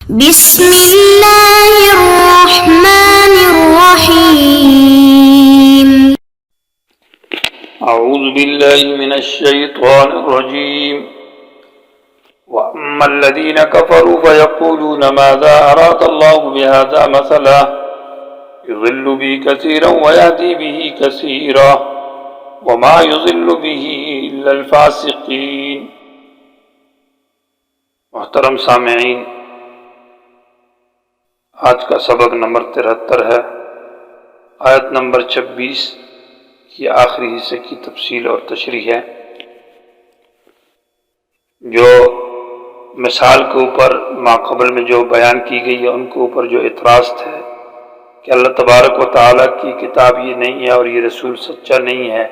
بسم الله الرحمن الرحيم. أعوذ بالله من الشيطان الرجيم. وأما الذين كفروا فيقولون ماذا أراد الله بهذا مثلا يضل به كثيرا ويهدي به كثيرا وما يضل به إلا الفاسقين. محترم سامعین، آج کا سبق نمبر 73 ہے۔ آیت نمبر 26 کی آخری حصے کی تفصیل اور تشریح ہے، جو مثال کے اوپر ماقبل میں جو بیان کی گئی ہے ان کے اوپر جو اعتراض تھے کہ اللہ تبارک و تعالیٰ کی کتاب یہ نہیں ہے اور یہ رسول سچا نہیں ہے،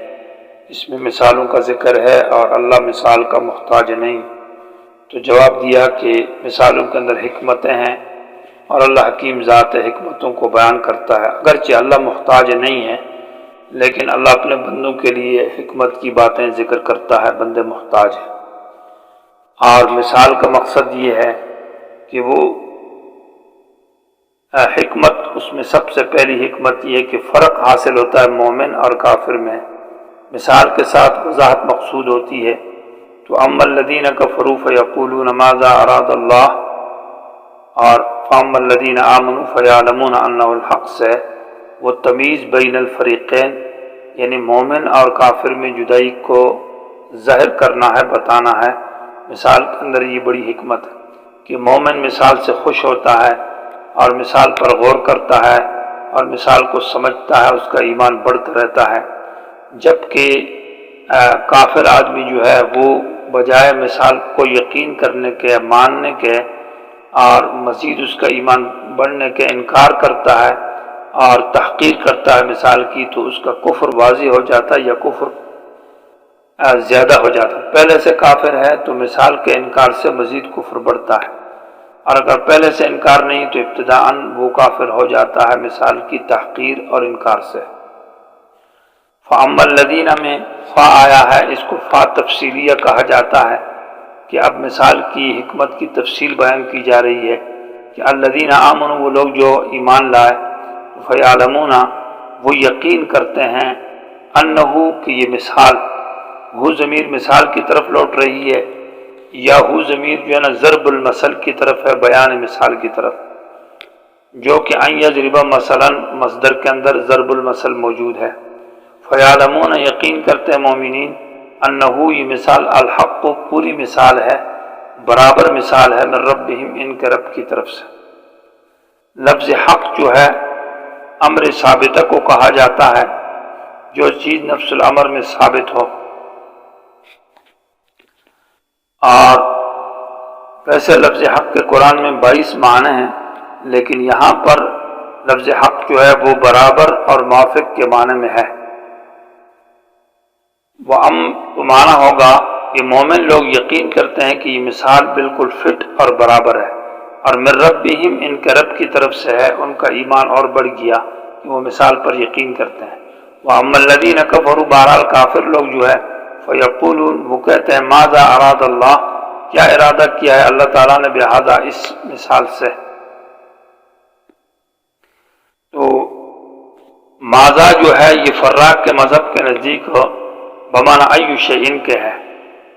اس میں مثالوں کا ذکر ہے اور اللہ مثال کا محتاج نہیں، تو جواب دیا کہ مثالوں کے اندر حکمتیں ہیں اور اللہ حکیم ذات حکمتوں کو بیان کرتا ہے۔ اگرچہ اللہ محتاج نہیں ہے لیکن اللہ اپنے بندوں کے لیے حکمت کی باتیں ذکر کرتا ہے، بندے محتاج ہیں۔ اور مثال کا مقصد یہ ہے کہ وہ حکمت، اس میں سب سے پہلی حکمت یہ کہ فرق حاصل ہوتا ہے مومن اور کافر میں، مثال کے ساتھ وضاحت مقصود ہوتی ہے۔ تو اما الذین کفروا فیقولون ماذا اراد اللہ، اور فاما الذین آمنوا فیعلمون انہ الحق سے وہ تمیز بین الفریقین، یعنی مومن اور کافر میں جدائی کو ظاہر کرنا ہے، بتانا ہے۔ مثال کے اندر یہ بڑی حکمت ہے کہ مومن مثال سے خوش ہوتا ہے اور مثال پر غور کرتا ہے اور مثال کو سمجھتا ہے، اس کا ایمان بڑھتا رہتا ہے، جبکہ کافر آدمی جو ہے وہ بجائے مثال کو یقین کرنے کے، ماننے کے اور مزید اس کا ایمان بڑھنے کے انکار کرتا ہے اور تحقیر کرتا ہے مثال کی، تو اس کا کفر واضح ہو جاتا ہے یا کفر زیادہ ہو جاتا ہے۔ پہلے سے کافر ہے تو مثال کے انکار سے مزید کفر بڑھتا ہے، اور اگر پہلے سے انکار نہیں تو ابتداءً وہ کافر ہو جاتا ہے مثال کی تحقیر اور انکار سے۔ فَأَمَّا الَّذِينَ میں فا آیا ہے، اس کو فا تفصیلیہ کہا جاتا ہے کہ اب مثال کی حکمت کی تفصیل بیان کی جا رہی ہے کہ الذین آمنوا، وہ لوگ جو ایمان لائے، فیعلمون وہ یقین کرتے ہیں، انہو کہ یہ مثال، ہو ضمیر مثال کی طرف لوٹ رہی ہے، یا ہو ضمیر جو ہے نا ضرب المثل کی طرف ہے، بیان مثال کی طرف، جو کہ ان یضرب مثلا مصدر کے اندر ضرب المثل موجود ہے۔ فیعلمون یقین کرتے ہیں مومنین، انہو یہ مثال الحق پوری مثال ہے، برابر مثال ہے، من ربہم ان کے رب کی طرف سے۔ لفظ حق جو ہے امر ثابتہ کو کہا جاتا ہے، جو چیز نفس الامر میں ثابت ہو۔ اور ویسے لفظ حق کے قرآن میں 22 معنی ہیں، لیکن یہاں پر لفظ حق جو ہے وہ برابر اور موافق کے معنی میں ہے۔ تو معنی ہوگا کہ مومن لوگ یقین کرتے ہیں کہ یہ مثال بالکل فٹ اور برابر ہے، اور من ربہم ان کے رب کی طرف سے ہے، ان کا ایمان اور بڑھ گیا کہ وہ مثال پر یقین کرتے ہیں۔ وَأَمَّا الَّذِينَ كَفَرُوا، بہرحال کافر لوگ جو ہے، فَيَقُولُونَ وہ کہتے ہیں ماذا اراد اللہ، کیا ارادہ کیا ہے اللہ تعالیٰ نے بہذا اس مثال سے۔ تو ماذا جو ہے یہ فراق کے مذہب کے نزدیک ہو بمعنی ای شیئن کے ہے،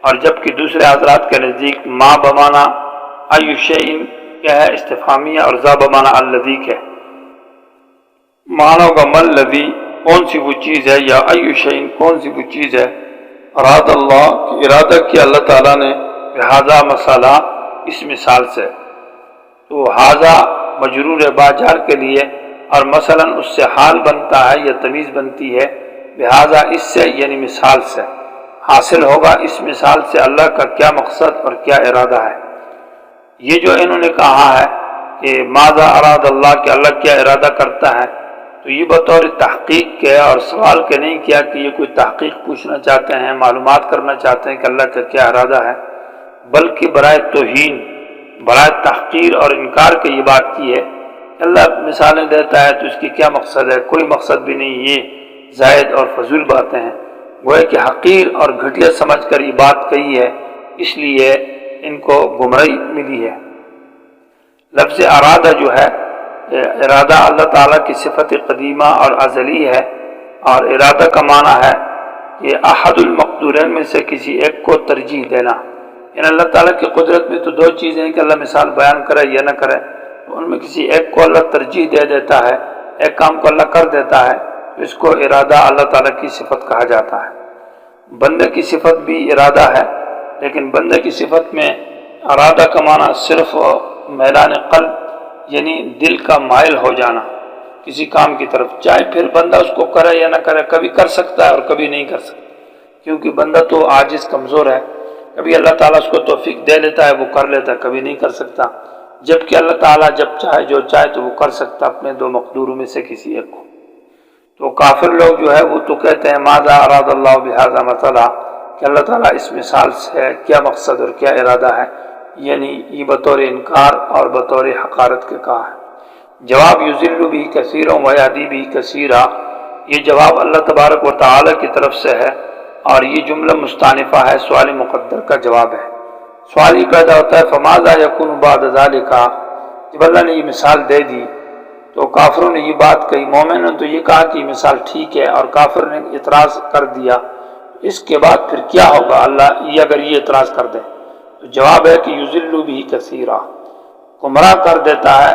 اور جبکہ دوسرے حضرات کے نزدیک ما بمعنی ای شیئن کے ہے استفہامیہ، اور ذا بمعنی الذی کے۔ معنی کا ما الذی کون سی وہ چیز ہے، یا ای شیئن کون سی وہ چیز ہے، اراد اللہ کی ارادہ کیا اللہ تعالیٰ نے بہذا مسئلہ اس مثال سے۔ تو ہذا مجرور با جار کے لیے، اور مثلا اس سے حال بنتا ہے یا تمیز بنتی ہے، لہذا اس سے یعنی مثال سے حاصل ہوگا اس مثال سے اللہ کا کیا مقصد اور کیا ارادہ ہے۔ یہ جو انہوں نے کہا ہے کہ ماذا اراد اللہ کہ اللہ کیا ارادہ کرتا ہے، تو یہ بطور تحقیق کے اور سوال کے نہیں کیا کہ یہ کوئی تحقیق پوچھنا چاہتے ہیں، معلومات کرنا چاہتے ہیں کہ اللہ کا کیا ارادہ ہے، بلکہ برائے توہین، برائے تحقیر اور انکار کے یہ بات کی ہے۔ اللہ مثالیں دیتا ہے تو اس کی کیا مقصد ہے، کوئی مقصد بھی نہیں، یہ زائد اور فضول باتیں ہیں، گویا کہ حقیر اور گھٹیا سمجھ کر یہ بات کہی ہے، اس لیے ان کو گمراہی ملی ہے۔ لفظ ارادہ جو ہے، ارادہ اللہ تعالیٰ کی صفت قدیمہ اور ازلی ہے، اور ارادہ کا معنی ہے کہ احد المقدورین میں سے کسی ایک کو ترجیح دینا۔ یعنی اللہ تعالیٰ کی قدرت میں تو دو چیزیں ہیں کہ اللہ مثال بیان کرے یا نہ کرے، تو ان میں کسی ایک کو اللہ ترجیح دے دیتا ہے، ایک کام کو اللہ کر دیتا ہے، تو اس کو ارادہ اللہ تعالیٰ کی صفت کہا جاتا ہے۔ بندے کی صفت بھی ارادہ ہے، لیکن بندے کی صفت میں ارادہ کا معنی صرف میلان قلب، یعنی دل کا مائل ہو جانا کسی کام کی طرف، چاہے پھر بندہ اس کو کرے یا نہ کرے، کبھی کر سکتا ہے اور کبھی نہیں کر سکتا، کیونکہ بندہ تو عاجز کمزور ہے، کبھی اللہ تعالیٰ اس کو توفیق دے لیتا ہے وہ کر لیتا ہے، کبھی نہیں کر سکتا، جبکہ اللہ تعالیٰ جب چاہے جو چاہے تو وہ کر سکتا اپنے دو مقدوروں میں سے کسی ایک کو۔ تو کافر لوگ جو ہے وہ تو کہتے ہیں ماذا اراد اللہ بہذا مثلا، کہ اللہ تعالیٰ اس مثال سے کیا مقصد اور کیا ارادہ ہے، یعنی یہ بطور انکار اور بطور حقارت کے کہا ہے۔ جواب یذل بھی کثیرا ویہدی بھی کثیرا، یہ جواب اللہ تبارک و تعالی کی طرف سے ہے، اور یہ جملہ مستانفہ ہے، سوال مقدر کا جواب ہے۔ سوال یہ پیدا ہوتا ہے فماذا یکون بعد ذالک، جب اللہ نے یہ مثال دے دی تو کافروں نے یہ بات کہی، مومن نے تو یہ کہا کہ یہ مثال ٹھیک ہے، اور کافر نے اعتراض کر دیا، اس کے بعد پھر کیا ہوگا اللہ یہ اگر یہ اعتراض کر دے؟ تو جواب ہے کہ یذل بھی کثیرا، گمراہ کر دیتا ہے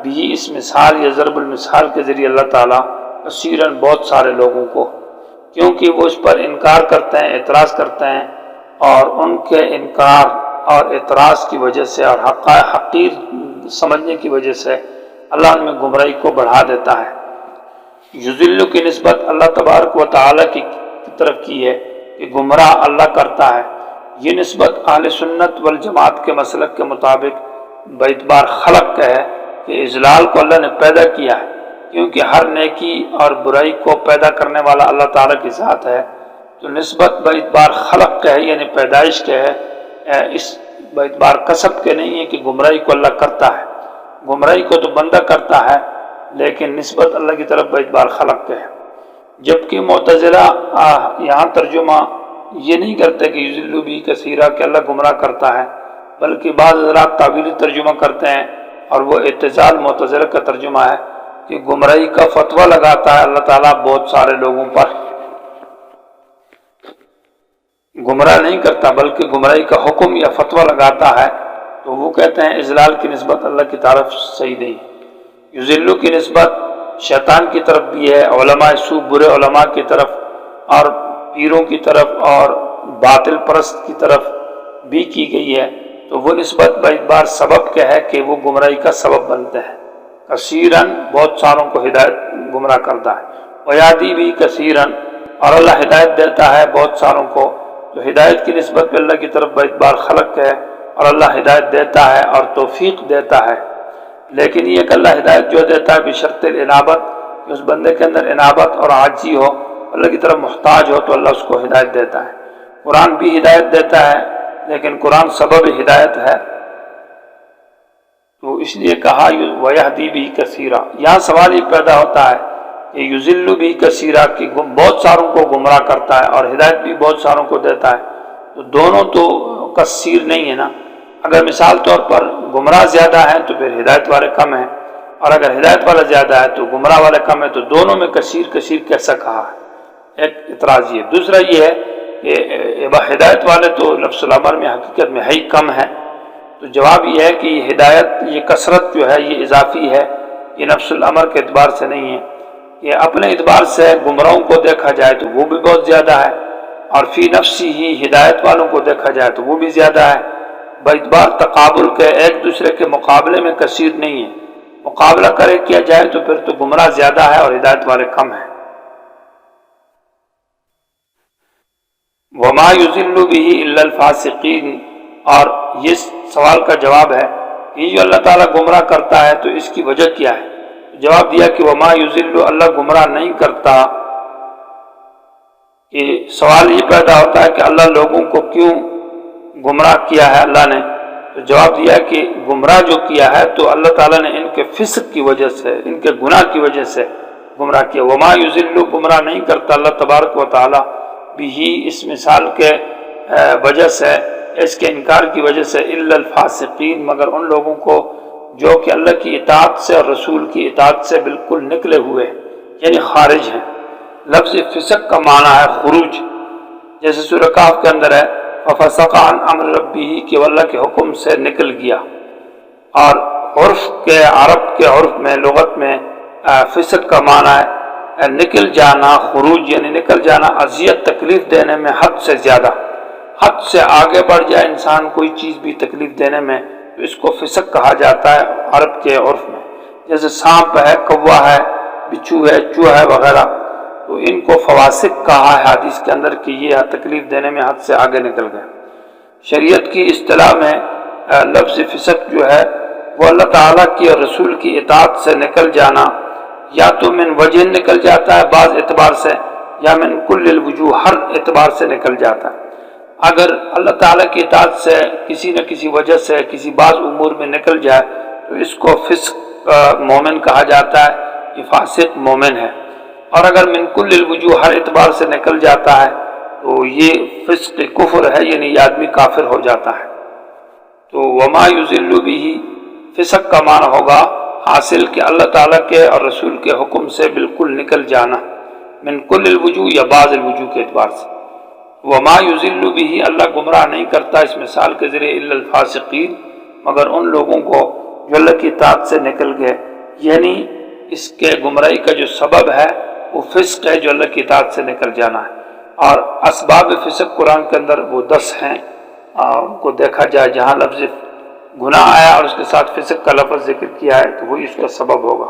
بھی اس مثال یا ضرب المثال کے ذریعے اللہ تعالیٰ کثیراً بہت سارے لوگوں کو، کیونکہ وہ اس پر انکار کرتے ہیں، اعتراض کرتے ہیں، اور ان کے انکار اور اعتراض کی وجہ سے اور حقیر سمجھنے کی وجہ سے اللہ ان میں گمراہی کو بڑھا دیتا ہے۔ یذل کی نسبت اللہ تبارک و تعالیٰ کی طرف کی ہے کہ گمراہ اللہ کرتا ہے، یہ نسبت اہل سنت والجماعت کے مسلک کے مطابق باعتبار خلق کا ہے کہ اذلال کو اللہ نے پیدا کیا ہے، کیونکہ ہر نیکی اور برائی کو پیدا کرنے والا اللہ تعالیٰ کی ذات ہے، تو نسبت باعتبار خلق کا ہے، یعنی پیدائش کا ہے، اس باعتبار کسب کے نہیں ہے کہ گمراہی کو اللہ کرتا ہے، گمراہی کو تو بندہ کرتا ہے، لیکن نسبت اللہ کی طرف باعتبار خلق کا ہے۔ جبکہ معتزلہ یہاں ترجمہ یہ نہیں کرتے کہ یذل بھی کثیرا کہ اللہ گمراہ کرتا ہے، بلکہ بعض حضرات تعبیری ترجمہ کرتے ہیں، اور وہ اعتزال معتزلہ کا ترجمہ ہے کہ گمراہی کا فتویٰ لگاتا ہے اللہ تعالیٰ بہت سارے لوگوں پر، گمراہ نہیں کرتا بلکہ گمراہی کا حکم یا فتویٰ لگاتا ہے، تو وہ کہتے ہیں اذلال کی نسبت اللہ کی طرف صحیح نہیں۔ یذل کی نسبت شیطان کی طرف بھی ہے، علماء سو برے علماء کی طرف اور پیروں کی طرف اور باطل پرست کی طرف بھی کی گئی ہے، تو وہ نسبت باعتبار سبب کے ہے کہ وہ گمراہی کا سبب بنتے ہیں۔ کثیراً بہت ساروں کو ہدایت گمراہ کرتا ہے، ویہدی بھی کثیراً، اور اللہ ہدایت دیتا ہے بہت ساروں کو، تو ہدایت کی نسبت پہ اللہ کی طرف باعتبار خلق ہے، اور اللہ ہدایت دیتا ہے اور توفیق دیتا ہے، لیکن یہ کہ اللہ ہدایت جو دیتا ہے بشرط الانابت، کہ اس بندے کے اندر انابت اور عاجزی ہو، اللہ کی طرف محتاج ہو، تو اللہ اس کو ہدایت دیتا ہے۔ قرآن بھی ہدایت دیتا ہے، لیکن قرآن سبب ہدایت ہے، تو اس لیے کہا ویہدی بھی کثیرا۔ یہاں سوال یہ پیدا ہوتا ہے کہ یذل بھی کثیرا کہ بہت ساروں کو گمراہ کرتا ہے اور ہدایت بھی بہت ساروں کو دیتا ہے، تو دونوں تو کثیر نہیں ہے نا۔ اگر مثال طور پر گمراہ زیادہ ہیں تو پھر ہدایت والے کم ہیں، اور اگر ہدایت والا زیادہ ہے تو گمراہ والے کم ہیں، تو دونوں میں کثیر کثیر کیسا کہا ہے؟ ایک اعتراض یہ۔ دوسرا یہ ہے کہ ہدایت والے تو لفظ الامر میں حقیقت میں ہے ہی کم ہے، تو جواب یہ ہے کہ یہ ہدایت، یہ کثرت جو ہے یہ اضافی ہے، یہ نفس الامر کے اعتبار سے نہیں ہے، یہ اپنے اعتبار سے گمراہوں کو دیکھا جائے تو وہ بھی بہت زیادہ ہے، اور فی نفسی ہی ہدایت والوں کو دیکھا جائے تو وہ بھی زیادہ ہے۔ باعتبار تقابل کے ایک دوسرے کے مقابلے میں کثیر نہیں ہے، مقابلہ کرے کیا جائے تو پھر تو گمراہ زیادہ ہے اور ہدایت والے کم ہیں۔ وما یذل بہ الا الفاسقین، اور یہ سوال کا جواب ہے کہ یہ جو اللہ تعالیٰ گمراہ کرتا ہے تو اس کی وجہ کیا ہے؟ جواب دیا کہ وما یذل، اللہ گمراہ نہیں کرتا۔ کہ سوال یہ پیدا ہوتا ہے کہ اللہ لوگوں کو کیوں گمراہ کیا ہے اللہ نے؟ تو جواب دیا کہ گمراہ جو کیا ہے تو اللہ تعالیٰ نے ان کے فسق کی وجہ سے، ان کے گناہ کی وجہ سے گمراہ کیا۔ وما یذل، گمراہ نہیں کرتا اللہ تبارک و تعالیٰ بھی اس مثال کے وجہ سے، اس کے انکار کی وجہ سے، الا الفاسقین، مگر ان لوگوں کو جو کہ اللہ کی اطاعت سے اور رسول کی اطاعت سے بالکل نکلے ہوئے ہیں، یعنی خارج ہیں۔ لفظ فسق کا معنی ہے خروج، جیسے سورہ کہف کے اندر ہے فَفَسَقَ عَنْ أَمْرِ رَبِّهِ کہ وہ اللہ کے حکم سے نکل گیا۔ اور عرب کے عرف میں، لغت میں فسق کا معنی ہے نکل جانا، خروج یعنی نکل جانا اذیت تکلیف دینے میں حد سے زیادہ، حد سے آگے بڑھ جائے انسان کوئی چیز بھی تکلیف دینے میں، تو اس کو فسق کہا جاتا ہے عرب کے عرف میں۔ جیسے سانپ ہے، کوا ہے، بچھو ہے، چوہا ہے وغیرہ، تو ان کو فواسق کہا ہے حدیث کے اندر کہ یہ تکلیف دینے میں حد سے آگے نکل گئے۔ شریعت کی اصطلاح میں لفظ فسق جو ہے وہ اللہ تعالیٰ کی اور رسول کی اطاعت سے نکل جانا، یا تو من وجہ نکل جاتا ہے بعض اعتبار سے، یا من کل الوجوہ ہر اعتبار سے نکل جاتا ہے۔ اگر اللہ تعالیٰ کی اطاعت سے کسی نہ کسی وجہ سے کسی بعض امور میں نکل جائے تو اس کو فسق مومن کہا جاتا ہے، یہ فاسق مومن ہے۔ اور اگر من کل الوجوہ ہر اعتبار سے نکل جاتا ہے تو یہ فسق کفر ہے، یعنی یہ آدمی کافر ہو جاتا ہے۔ تو وما یضل بہ، فسق کا معنی ہوگا حاصل کہ اللہ تعالیٰ کے اور رسول کے حکم سے بالکل نکل جانا، من کل الوجوہ یا بعض الوجوہ کے اعتبار سے۔ وما یضل بہ، اللہ گمراہ نہیں کرتا اس مثال کے ذریعے الا الفاسقین، مگر ان لوگوں کو جو اللہ کی اطاعت سے نکل گئے، یعنی اس کے گمراہی کا جو سبب ہے وہ فسق ہے جو اللہ کی اطاعت سے نکل جانا ہے۔ اور اسباب فسق قرآن کے اندر وہ 10 ہیں، ان کو دیکھا جائے جہاں لفظ گناہ آیا اور اس کے ساتھ فسق کا لفظ ذکر کیا ہے تو وہی اس کا سبب ہوگا۔